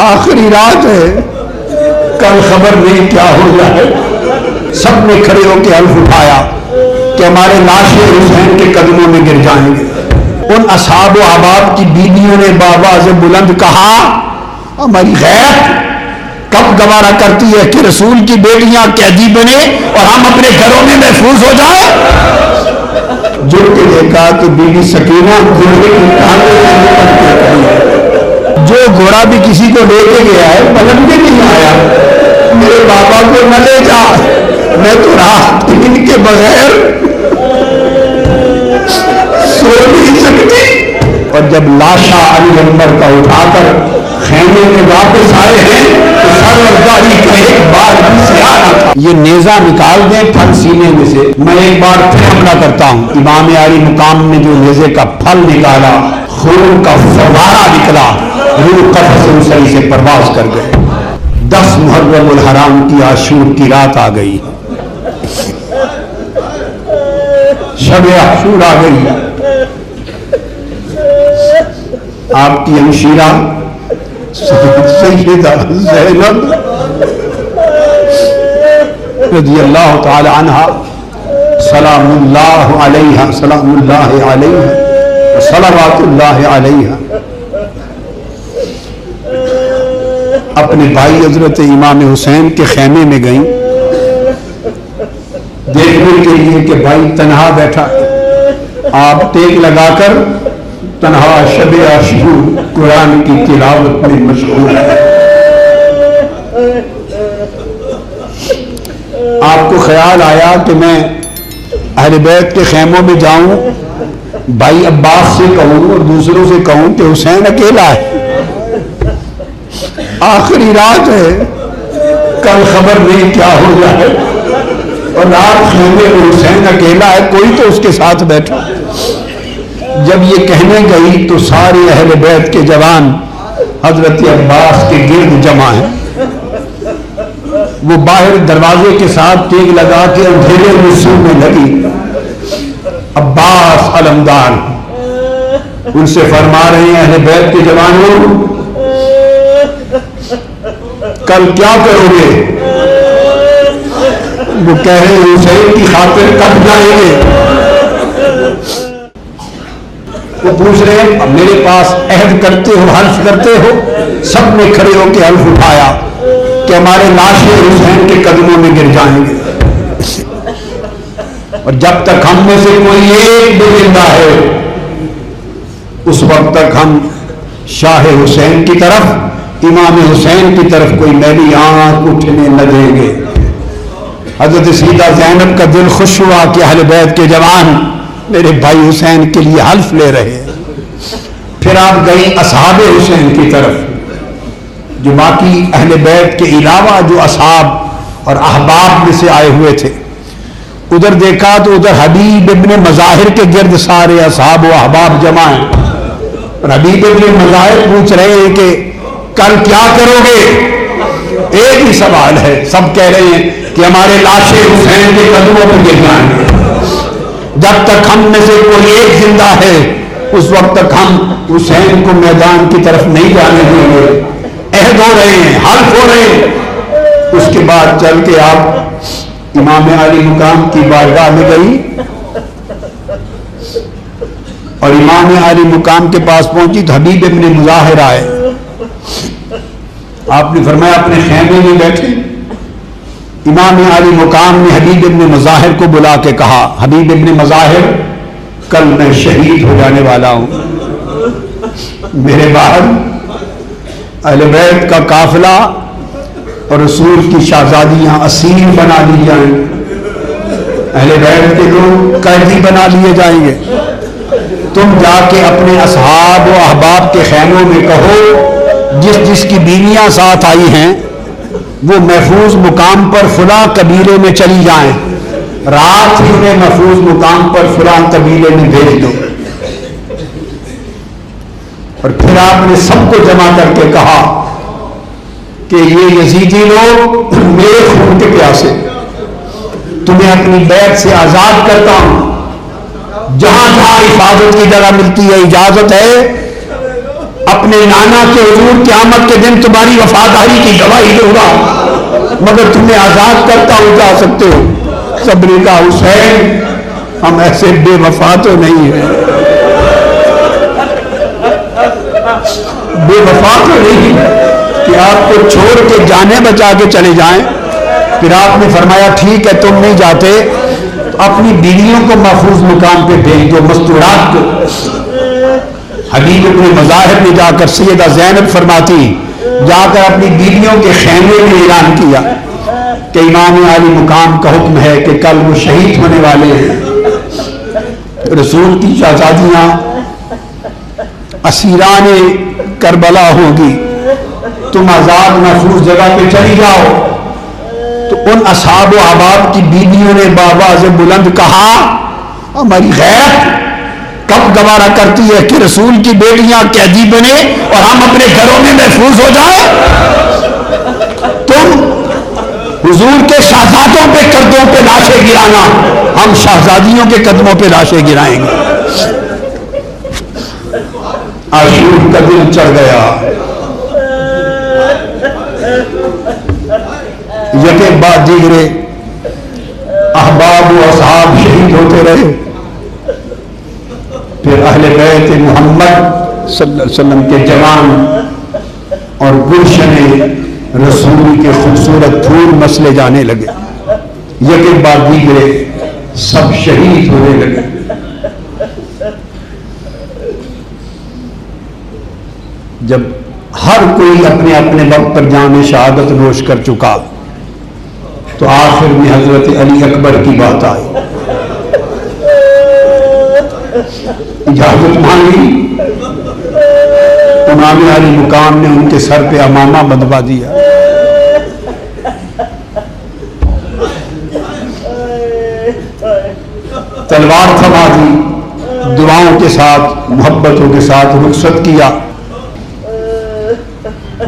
آخری رات ہے، کل خبر نہیں کیا ہو جائے۔ سب نے کھڑے ہو کے حلف اٹھایا کہ ہمارے لاشیں حسین کے قدموں میں گر جائیں گے۔ ان اصحاب و احباب کی بیویوں نے بآواز بلند کہا، ہماری غیرت کب گوارا کرتی ہے کہ رسول کی بیٹیاں قیدی بنے اور ہم اپنے گھروں میں محفوظ ہو جائیں۔ جڑ کے دیکھا کہ بی بی سکینہ گھوڑے کی ٹانگوں سے لپٹ کے کھڑی ہے۔ جو گھوڑا بھی کسی کو لے کے گیا ہے پلٹ کے نہیں آیا۔ میرے بابا کو نہ لے جا، میں تو رات دن کے بغیر سو نہیں سکتی۔ اور جب لاشا علی اکبر کا اٹھا کر خیمے میں واپس آئے ہیں تو سر اور داڑھی کا ایک بار بھی سیاہ نہ تھا۔ یہ نیزہ نکال دیں پھل سینے میں سے، میں ایک بار پھر حملہ کرتا ہوں۔ امام علی مقام نے جو نیزے کا پھل نکالا، خون کا فوارہ نکلا، روح قفس انسری سے پرواز کر گئے۔ 10 محرم الحرام کی عاشور کی رات آ گئی، شب عاشور آ گئی۔ آپ کی ہمشیرہ سیدہ زینب رضی اللہ تعالی عنہا سلام اللہ علیہا، سلام اللہ علیہا، صلوات اللہ علیہا، اپنے بھائی حضرت امام حسین کے خیمے میں گئیں دیکھنے کے لیے کہ بھائی تنہا بیٹھا ہے۔ آپ ٹیک لگا کر تنہا شب عاشور قرآن کی تلاوت میں مشغول ہے۔ آپ کو خیال آیا کہ میں اہل بیت کے خیموں میں جاؤں، بھائی عباس سے کہوں اور دوسروں سے کہوں کہ حسین اکیلا ہے، آخری رات ہے، کل خبر نہیں کیا ہو جائے، اور رات خیمے میں حسین اکیلا ہے، کوئی تو اس کے ساتھ بیٹھا۔ جب یہ کہنے گئی تو سارے اہل بیت کے جوان حضرت عباس کے گرد جمع ہیں۔ وہ باہر دروازے کے ساتھ تیگ لگا کے اندھیرے میں سننے لگی۔ عباس علمدار ان سے فرما رہے ہیں، اہل بیت کے جوانوں کل کیا کرو گے؟ وہ کہہ رہے ہیں حسین کی خاطر کب جائیں گے؟ وہ پوچھ رہے ہیں میرے پاس عہد کرتے ہو، حلف کرتے ہو؟ سب نے کھڑے ہو کے حلف اٹھایا کہ ہمارے لاشیں حسین کے قدموں میں گر جائیں گے، اور جب تک ہم میں سے کوئی ایک بھی زندہ ہے اس وقت تک ہم شاہ حسین کی طرف، امام حسین کی طرف کوئی میلی آنکھ اٹھنے نہ دیں گے۔ حضرت سیدہ زینب کا دل خوش ہوا کہ اہل بیت کے جوان میرے بھائی حسین کے لیے حلف لے رہے ہیں۔ پھر آپ گئی اصحاب حسین کی طرف، جو باقی اہل بیت کے علاوہ جو اصحاب اور احباب میں سے آئے ہوئے تھے۔ ادھر دیکھا تو ادھر حبیب ابن مظاہر کے گرد سارے اصحاب و احباب جمع ہیں، اور حبیب ابن مظاہر پوچھ رہے ہیں کہ کل کیا کرو گے؟ ایک ہی سوال ہے، سب کہہ رہے ہیں کہ ہمارے لاشیں حسین کے قدموں پر گر جائیں گے، جب تک ہم میں سے کوئی ایک زندہ ہے اس وقت تک ہم حسین کو میدان کی طرف نہیں جانے دیں گے۔ عہد ہو رہے ہیں، حلف ہو رہے ہیں۔ اس کے بعد چل کے آپ امام علی مقام کی بارگاہ میں گئی، اور امام علی مقام کے پاس پہنچی تو حبیب ابن مظاہر آئے۔ آپ نے فرمایا اپنے خیمے میں بیٹھے۔ امام علی مقام نے حبیب ابن مظاہر کو بلا کے کہا، حبیب ابن مظاہر کل میں شہید ہو جانے والا ہوں، میرے بعد اہل بیت کا قافلہ اور رسول کی شہزادیاں اسیر بنا لی جائیں، اہل بیت کے لوگ قیدی بنا لیے جائیں گے۔ تم جا کے اپنے اصحاب و احباب کے خیموں میں کہو جس جس کی بیویاں ساتھ آئی ہیں وہ محفوظ مقام پر فلاں قبیلے میں چلی جائیں، رات ہی میں محفوظ مقام پر فلاں قبیلے میں بھیج دو۔ اور پھر آپ نے سب کو جمع کر کے کہا کہ یہ یزیدی لوگ میرے خون کے پیاسے، تمہیں اپنی بیعت سے آزاد کرتا ہوں، جہاں جہاں حفاظت کی جگہ ملتی ہے اجازت ہے اپنے نانا کے حضور قیامت کے دن تمہاری وفاداری کی گواہی دوں گا مگر تمہیں آزاد کرتا ہوں جا سکتے ہو. سب نے کہا حسین ہم ایسے بے وفا تو نہیں ہیں, بے وفا تو نہیں کہ آپ کو چھوڑ کے جانے بچا کے چلے جائیں. پھر آپ نے فرمایا ٹھیک ہے تم نہیں جاتے تو اپنی بیویوں کو محفوظ مقام پہ بھیج دو, مستورات کو. حبیب ابن مظاہر نے جا کر سیدہ زینب فرماتی جا کر اپنی بیویوں کے خیمے میں اعلان کیا کہ امام علی مقام کا حکم ہے کہ کل وہ شہید ہونے والے ہیں, رسول کی شہزادیاں اسیران کربلا ہوگی, تم آزاد محفوظ جگہ پہ چلی جاؤ. تو ان اصحاب و احباب کی بیویوں نے بآواز بلند کہا ہماری غیرت کب گوارا کرتی ہے کہ رسول کی بیٹیاں قیدی بنے اور ہم اپنے گھروں میں محفوظ ہو جائیں. تم حضور کے شہزادوں پہ قدموں پہ لاشیں گرانا, ہم شہزادیوں کے قدموں پہ لاشیں گرائیں گے. عاشور کا دل چڑھ گیا. یکے بعد دیگرے احباب و اصحاب شہید ہوتے رہے. پھر اہل بیت محمد صلی اللہ علیہ وسلم کے جوان اور گلشن رسول کے خوبصورت پھول مسلے جانے لگے. یکے بعد دیگرے سب شہید ہونے لگے. جب ہر کوئی اپنے اپنے وقت پر جام شہادت نوش کر چکا تو آخر میں حضرت علی اکبر کی بات آئی. اجازت مانگی, امام علی مقام نے ان کے سر پہ امامہ بندھوا دیا. تلوار تھما دی, دعاؤں کے ساتھ محبتوں کے ساتھ رخصت کیا.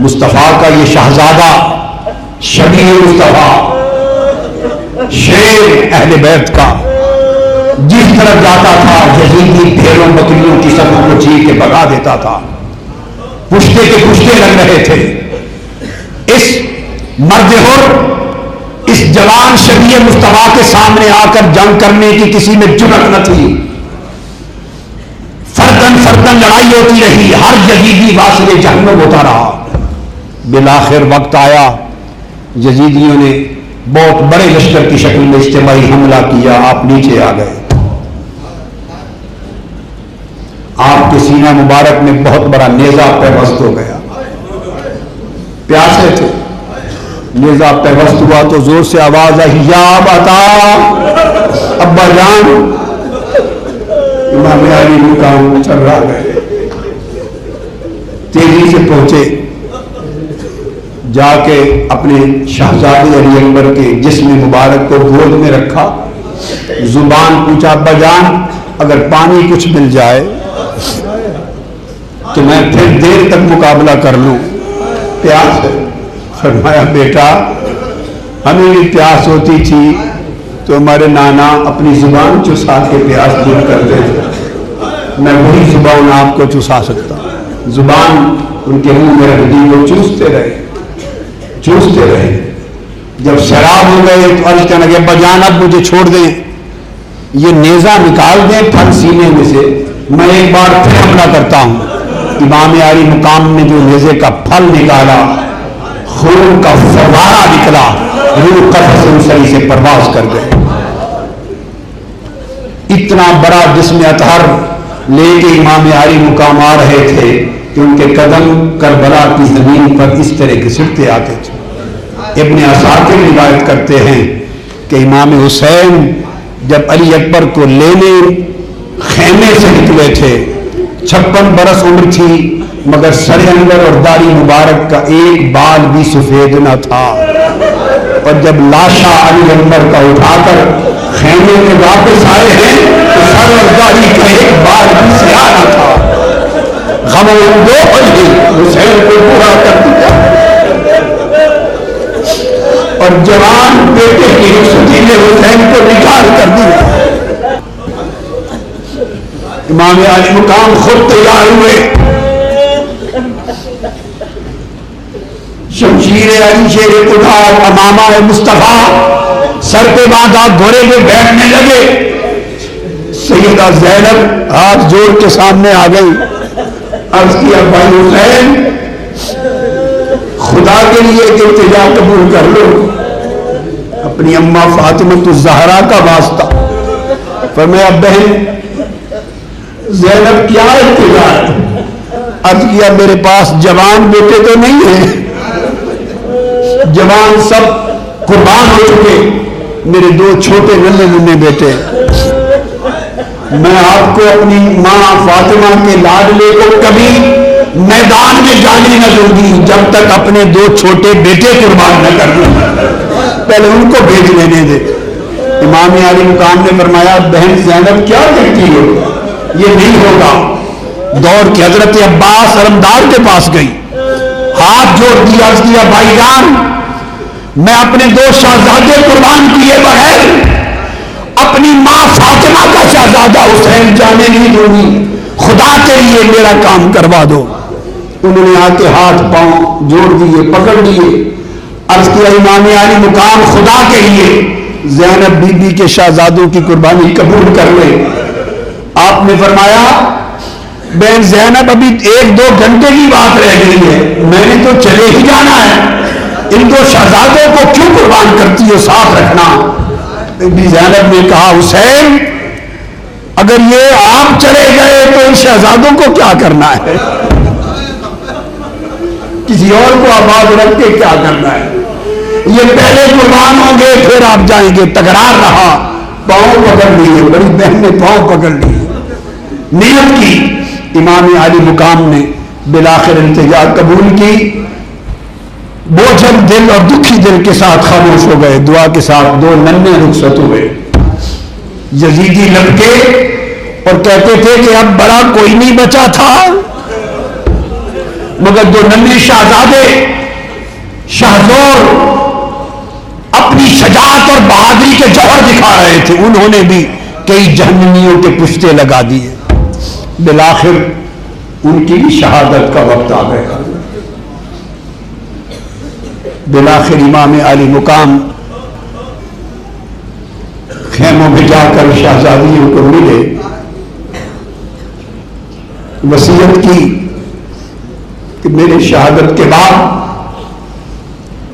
مصطفیٰ کا یہ شہزادہ شبیہ مصطفیٰ شیر اہل بیت کا جس طرف جاتا تھا یزیدی بھیڑوں بکریوں کی صفوں کو چیر کے بھگا دیتا تھا. پشتے کے پشتے لگ رہے تھے. اس مرد حر, اس جوان شبیہ مصطفیٰ کے سامنے آ کر جنگ کرنے کی کسی میں جرأت نہ تھی. فردن فردن لڑائی ہوتی رہی, ہر یزیدی واصل جہنم ہوتا رہا. بالآخر وقت آیا, یزیدیوں نے بہت بڑے لشکر کی شکل میں اجتماعی حملہ کیا. آپ نیچے آ گئے. آپ کے سینہ مبارک میں بہت بڑا نیزہ پیوست ہو گیا. پیاسے تھے, نیزہ پیوست ہوا تو زور سے آواز آئی یا بتا ابا جان. امام علی مقام چل رہا گئے, تیزی سے پہنچے, جا کے اپنے شہزادے علی اکبر کے جسم مبارک کو گود میں رکھا. زبان پوچھا ابا جان اگر پانی کچھ مل جائے تو میں پھر دیر تک مقابلہ کر لوں, پیاس ہے. فرمایا بیٹا ہمیں بھی پیاس ہوتی تھی تو ہمارے نانا اپنی زبان چسا کے پیاس دور کرتے تھے, میں وہی زبان آپ کو چسا سکتا. زبان ان کے منہ میں رکھ دی, وہ چوستے رہے چوستے رہے. جب سیراب ہو گئے تو عرض کرنے لگے ابا جان اب مجھے چھوڑ دیں, یہ نیزہ نکال دیں پھل سینے میں سے, میں ایک بار پھر حملہ کرتا ہوں. امام علی مقام نے جو نیزے کا پھل نکالا, خون کا فوارہ نکلا, روح قفس انسری سے پرواز کر گئے. اتنا بڑا جسم اطہر لے کے امام علی مقام آ رہے تھے کہ ان کے قدم کربلا کی زمین پر اس طرح گھسٹتے آتے تھے. ابن اساکر روایت کرتے ہیں کہ امام حسین جب علی اکبر کو لینے خیمے سے نکلے تھے, 56 برس عمر تھی مگر سر انور اور داڑھی مبارک کا ایک بال بھی سفید نہ تھا. اور جب لاشا علی اکبر کا اٹھا کر خیمے میں واپس آئے ہیں تو سر اور داڑھی کا ایک بال بھی سیاہ نہ تھا. غم دو حسین کو پورا کر دیا اور جوان بیٹے کی رخصتی نے حسین کو نکال کر دیا. امام علی مقام خود تیار ہوئے, شمشیر علی شیر خدا امامہ مصطفیٰ سر پہ باندھا گھوڑے پہ بیٹھنے لگے. سیدہ زینب ہاتھ جوڑ کے سامنے آ گئی. عرض کیا بھائی حسین خدا کے لیے کہ التجا قبول کر لو. اپنی اماں فاطمہ الزہرا کا واسطہ. فرمایا بہن زینب کیا التجا ہے؟ عرض کیا میرے پاس جوان بیٹے تو نہیں ہیں, جوان سب قربان ہو چکے, میرے 2 چھوٹے ننھے ننھے بیٹے. میں آپ کو اپنی ماں فاطمہ کے لاڈلے کو کبھی میدان میں جانے نہ دوں گی جب تک اپنے 2 چھوٹے بیٹے قربان نہ کر دوں. پہلے ان کو بھیج لینے دے. امام علی مقام نے فرمایا بہن زینب کیا کہتی ہو, یہ نہیں ہوگا. دوڑ کے حضرت عباس علمدار کے پاس گئی, ہاتھ جوڑ دیا, عرض کیا بھائی جان میں اپنے 2 شہزادے قربان کیے بغیر اپنی ماں فاطمہ کا شہزادہ حسین جانے نہیں دوں گی, خدا کے لیے میرا کام کروا دو. انہوں نے آ کے ہاتھ پاؤں جوڑ دیے, پکڑ دیے. عرض کیا امام علی مقام خدا کے لیے زینب بی بی کے شہزادوں کی قربانی قبول کر لے. آپ نے فرمایا بہن زینب ابھی 1-2 گھنٹے کی بات رہ گئی ہے, میں نے تو چلے ہی جانا ہے, ان 2 شہزادوں کو کیوں قربان کرتی ہو, ساتھ رکھنا. بی زینب نے کہا حسین اگر یہ آپ چلے گئے تو ان شہزادوں کو کیا کرنا ہے, کسی اور کو آباد رکھ کے کیا کرنا ہے, یہ پہلے قربان ہوں گے پھر آپ جائیں گے. تکرار رہا, پاؤں پکڑ لیے, بڑی بہن نے پاؤں پکڑ لیے, نیت کی. امام علی مقام نے بالآخر التجا قبول کی. بوجھل دل اور دکھی دل کے ساتھ خاموش ہو گئے. دعا کے ساتھ 2 ننھے رخصت ہوئے. یزیدی لڑکے اور کہتے تھے کہ اب بڑا کوئی نہیں بچا تھا, مگر 2 ننھے شہزادے شہزور اپنی شجاعت اور بہادری کے جوہر دکھا رہے تھے. انہوں نے بھی کئی جہنمیوں کے پشتے لگا دیے. بالآخر ان کی بھی شہادت کا وقت آ گیا. بالآخر امام علی مقام خیموں میں جا کر شہزادیوں کو ملے, وصیت کی کہ میرے شہادت کے بعد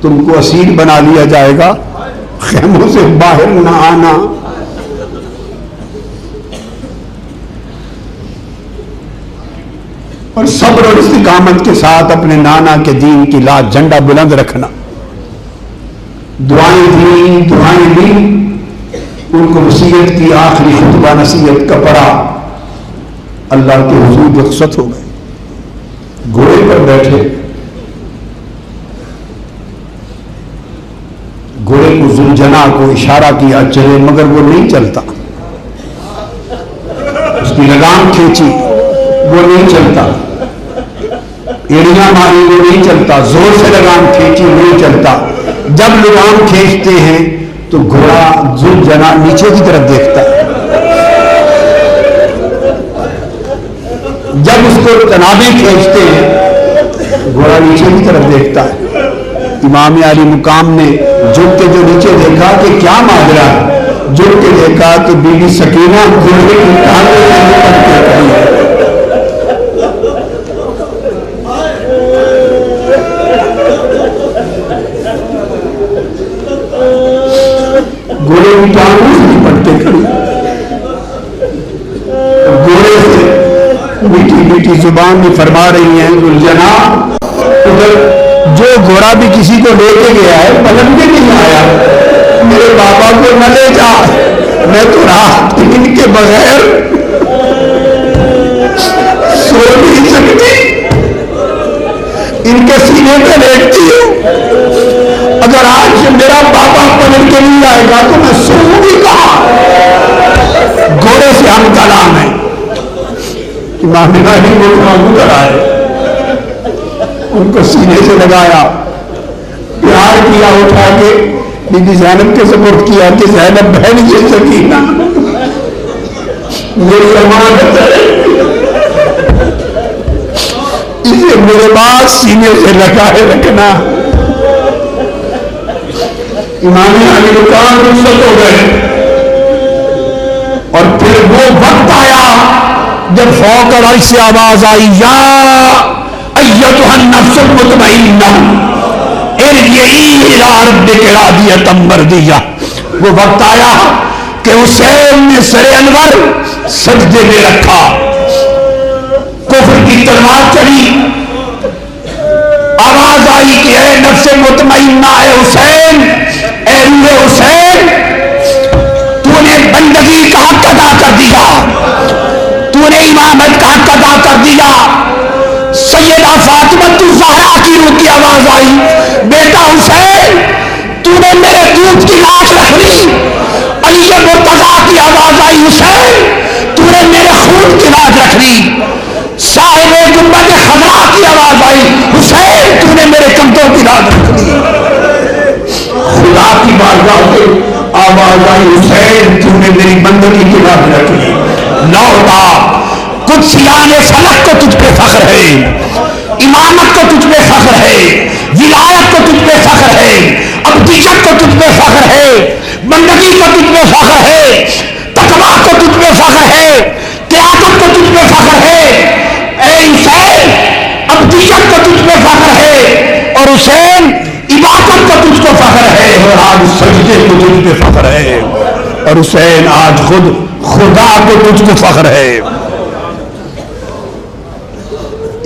تم کو اسیر بنا لیا جائے گا, خیموں سے باہر نہ آنا. اور صبر اور استقامت کے ساتھ اپنے نانا کے دین کی لاج جھنڈا بلند رکھنا. دعائیں دی, ان کو وصیت کی آخری خطبہ نصیحت کا پڑھا. اللہ کے حضور رخصت ہو گئے, گھوڑے پر بیٹھے. گھوڑے کو ذوالجناح کو اشارہ کیا چلے, مگر وہ نہیں چلتا. اس کی لگام کھینچی, وہ نہیں چلتا. ایڑیاں ماری, وہ نہیں چلتا. زور سے لگام کھینچی, نہیں چلتا. جب لگام کھینچتے ہیں تو گھوڑا ذوالجناح نیچے کی طرف دیکھتا ہے. جب اس کو تنابیں کھینچتے ہیں گھوڑا نیچے کی طرف دیکھتا ہے. امام علی مقام نے جھک کے جو نیچے دیکھا کہ کیا ماجرا ہے, جھک کے دیکھا کہ بی بی سکینہ گھوڑے کی ٹانگوں سے لپٹ کے کھڑی ہے. گھوڑے کی ٹانگوں سے لپٹ کے کھڑی, گھوڑے سے میٹھی میٹھی زبان میں فرما رہی ہیں ذوالجناح ادھر جو گھوڑا بھی کسی کو لے کے گیا ہے پلٹ کے نہیں آیا, میرے بابا کو نہ لے جا, میں تو رات ان کے بغیر سو نہیں سکتی, ان کے سینے پہ لیٹتی ہوں. اگر آج میرا بابا پلٹ کے نہیں آئے گا تو میں سوؤں گی کہاں. گھوڑے سے ہم کلام ہیں. امام علی وہ کر آئے, ان کو سینے سے لگایا, پیار کیا, اٹھا کے بی بی زینب کے سپرد کیا کہ زینب بہن یہ سکینہ میری امانت ہے, اسے میرے آواز سینے سے لگائے رکھنا. امام علی مقام رخصت ہو گئے اور پھر وہ وقت آیا جب فوق العرش سے آواز آئی یا ایتھا النفس المطمئنہ ارجعی الی ربک راضیۃ مرضیہ. وہ وقت آیا کہ حسین نے سر انور سجدے میں رکھا, کفر کی تلوار چڑھی, آواز آئی کہ اے نفس مطمئنہ, اے حسین, اے روح حسین, تو نے بندگی کا حق ادا کر دیا, تو نے امامت کا حق ادا کر دیا. سیدہ فاطمہ الزہرا کی روح کی آواز آئی, بیٹا حسین تو نے میرے دودھ کی لاش رکھ لی. علی مرتضیٰ کی آواز آئی, حسین تو نے میرے خون کی لاش رکھ لی. صاحب گنبد خضرا کی آواز آئی, حسین تو نے میرے کندھوں کی لاش رکھ لی. خدا کی بارگاہ سے آواز آئی, حسین تو نے میری بندگی کی لاش رکھ لی. لوٹا قدسیان فلک کو تجھ پہ فخر ہے, امامت کو تجھ پہ فخر ہے, ولایت کو تجھ پہ فخر ہے, ابدیت کو تجھ پہ فخر ہے, بندگی کو تجھ پہ فخر ہے, تقویٰ کو تجھ پہ فخر ہے, قیادت کو تجھ پہ فخر ہے. اے حسین ابدیت کو تجھ پہ فخر ہے, اور حسین عبادت کو تجھ کو فخر ہے, اور آج سجدے کو تجھ پہ فخر ہے, اور حسین آج خود خدا کو تجھ کو فخر ہے.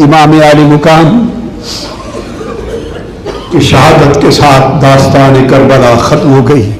امام علی مقام کی شہادت کے ساتھ داستان کربلا ختم ہو گئی.